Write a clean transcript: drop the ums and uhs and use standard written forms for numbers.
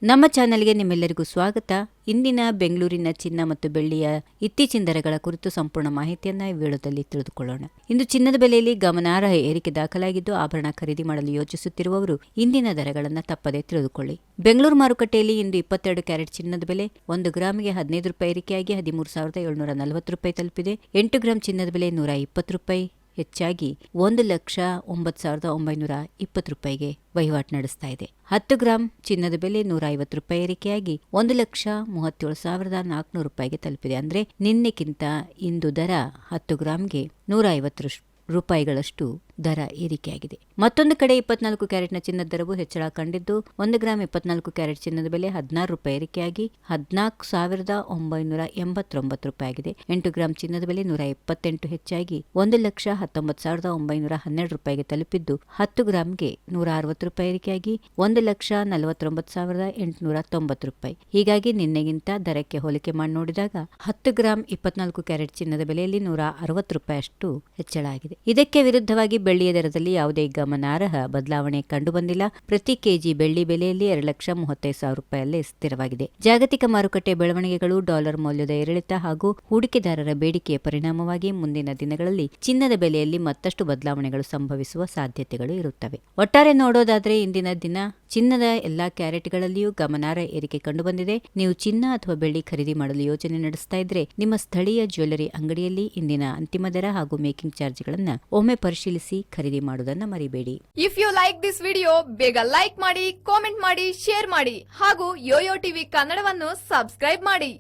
ನಮ್ಮ ಚಾನೆಲ್ಗೆ ನಿಮ್ಮೆಲ್ಲರಿಗೂ ಸ್ವಾಗತ. ಇಂದಿನ ಬೆಂಗಳೂರಿನ ಚಿನ್ನ ಮತ್ತು ಬೆಳ್ಳಿಯ ಇತ್ತೀಚಿನ ದರಗಳ ಕುರಿತು ಸಂಪೂರ್ಣ ಮಾಹಿತಿಯನ್ನ ಈ ವಿಡಿಯೋದಲ್ಲಿ ತಿಳಿದುಕೊಳ್ಳೋಣ. ಇಂದು ಚಿನ್ನದ ಬೆಲೆಯಲ್ಲಿ ಗಮನಾರ್ಹ ಏರಿಕೆ ದಾಖಲಾಗಿದ್ದು, ಆಭರಣ ಖರೀದಿ ಮಾಡಲು ಯೋಚಿಸುತ್ತಿರುವವರು ಇಂದಿನ ದರಗಳನ್ನು ತಪ್ಪದೇ ತಿಳಿದುಕೊಳ್ಳಿ. ಬೆಂಗಳೂರು ಮಾರುಕಟ್ಟೆಯಲ್ಲಿ ಇಂದು 22 ಕ್ಯಾರೆಟ್ ಚಿನ್ನದ ಬೆಲೆ 1 ಗ್ರಾಮಿಗೆ 15 ರೂಪಾಯಿ ಏರಿಕೆಯಾಗಿ 13,740 ರೂಪಾಯಿ ತಲುಪಿದೆ. 8 ಗ್ರಾಂ ಚಿನ್ನದ ಬೆಲೆ 120 ರೂಪಾಯಿ ಹೆಚ್ಚಾಗಿ 1,09,920 ರೂಪಾಯಿಗೆ ವಹಿವಾಟು ನಡೆಸ್ತಾ ಇದೆ. 10 ಗ್ರಾಂ ಚಿನ್ನದ ಬೆಲೆ 150 ರೂಪಾಯಿ ಏರಿಕೆಯಾಗಿ 1,37,400 ರೂಪಾಯಿಗೆ ತಲುಪಿದೆ. ಅಂದ್ರೆ ನಿನ್ನೆಗಿಂತ ಇಂದು ದರ 10 ಗ್ರಾಂಗೆ 150 ರೂಪಾಯಿಗಳಷ್ಟು ದರ ಏರಿಕೆಯಾಗಿದೆ. ಮತ್ತೊಂದು ಕಡೆ 24 ಕ್ಯಾರೆಟ್ನ ಚಿನ್ನದ ದರವು ಹೆಚ್ಚಳ ಕಂಡಿದ್ದು, 1 ಗ್ರಾಂ 24 ಕ್ಯಾರೆಟ್ ಚಿನ್ನದ ಬೆಲೆ 16 ರೂಪಾಯಿ ಏರಿಕೆಯಾಗಿ 14,989 ರೂಪಾಯಿ ಆಗಿದೆ. 8 ಗ್ರಾಂ ಚಿನ್ನದ ಬೆಲೆ 128 ಹೆಚ್ಚಾಗಿ 1,19,912 ರೂಪಾಯಿಗೆ ತಲುಪಿದ್ದು, 10 ಗ್ರಾಂಗೆ 160 ರೂಪಾಯಿ ಏರಿಕೆಯಾಗಿ 1,49,890 ರೂಪಾಯಿ. ಹೀಗಾಗಿ ನಿನ್ನೆಗಿಂತ ದರಕ್ಕೆ ಹೋಲಿಕೆ ಮಾಡಿ ನೋಡಿದಾಗ 10 ಗ್ರಾಂ 24 ಕ್ಯಾರೆಟ್ ಚಿನ್ನದ ಬೆಲೆಯಲ್ಲಿ 160 ರೂಪಾಯಿ ಅಷ್ಟು ಹೆಚ್ಚಳ ಆಗಿದೆ. ಇದಕ್ಕೆ ವಿರುದ್ಧವಾಗಿ ಬೆಳ್ಳಿಯ ದರದಲ್ಲಿ ಯಾವುದೇ ಗಮನಾರ್ಹ ಬದಲಾವಣೆ ಕಂಡುಬಂದಿಲ್ಲ. ಪ್ರತಿ ಕೆಜಿ ಬೆಳ್ಳಿ ಬೆಲೆಯಲ್ಲಿ 2,35,000 ರೂಪಾಯಿಯಲ್ಲೇ ಸ್ಥಿರವಾಗಿದೆ. ಜಾಗತಿಕ ಮಾರುಕಟ್ಟೆ ಬೆಳವಣಿಗೆಗಳು, ಡಾಲರ್ ಮೌಲ್ಯದ ಏರಿಳಿತ ಹಾಗೂ ಹೂಡಿಕೆದಾರರ ಬೇಡಿಕೆಯ ಪರಿಣಾಮವಾಗಿ ಮುಂದಿನ ದಿನಗಳಲ್ಲಿ ಚಿನ್ನದ ಬೆಲೆಯಲ್ಲಿ ಮತ್ತಷ್ಟು ಬದಲಾವಣೆಗಳು ಸಂಭವಿಸುವ ಸಾಧ್ಯತೆಗಳು ಇರುತ್ತವೆ. ಒಟ್ಟಾರೆ ನೋಡೋದಾದ್ರೆ ಇಂದಿನ ದಿನ ಚಿನ್ನದ ಎಲ್ಲಾ ಕ್ಯಾರೆಟ್ಗಳಲ್ಲಿಯೂ ಗಮನಾರ್ಹ ಏರಿಕೆ ಕಂಡುಬಂದಿದೆ. ನೀವು ಚಿನ್ನ ಅಥವಾ ಬೆಳ್ಳಿ ಖರೀದಿ ಮಾಡಲು ಯೋಜನೆ ನಡೆಸ್ತಾ ಇದ್ರೆ ನಿಮ್ಮ ಸ್ಥಳೀಯ ಜ್ಯುವೆಲರಿ ಅಂಗಡಿಯಲ್ಲಿ ಇಂದಿನ ಅಂತಿಮ ದರ ಹಾಗೂ ಮೇಕಿಂಗ್ ಚಾರ್ಜ್ಗಳನ್ನ ಒಮ್ಮೆ ಪರಿಶೀಲಿಸಿ ಖರೀದಿ ಮಾಡುವುದನ್ನ ಮರಿಬೇಡಿ. If you like this video, ಬೇಗ ಲೈಕ್ ಮಾಡಿ, ಕಾಮೆಂಟ್ ಮಾಡಿ, ಶೇರ್ ಮಾಡಿ ಹಾಗೂ ಯೋಯೋ ಟಿವಿ ಕನ್ನಡವನ್ನು ಸಬ್ಸ್ಕ್ರೈಬ್ ಮಾಡಿ.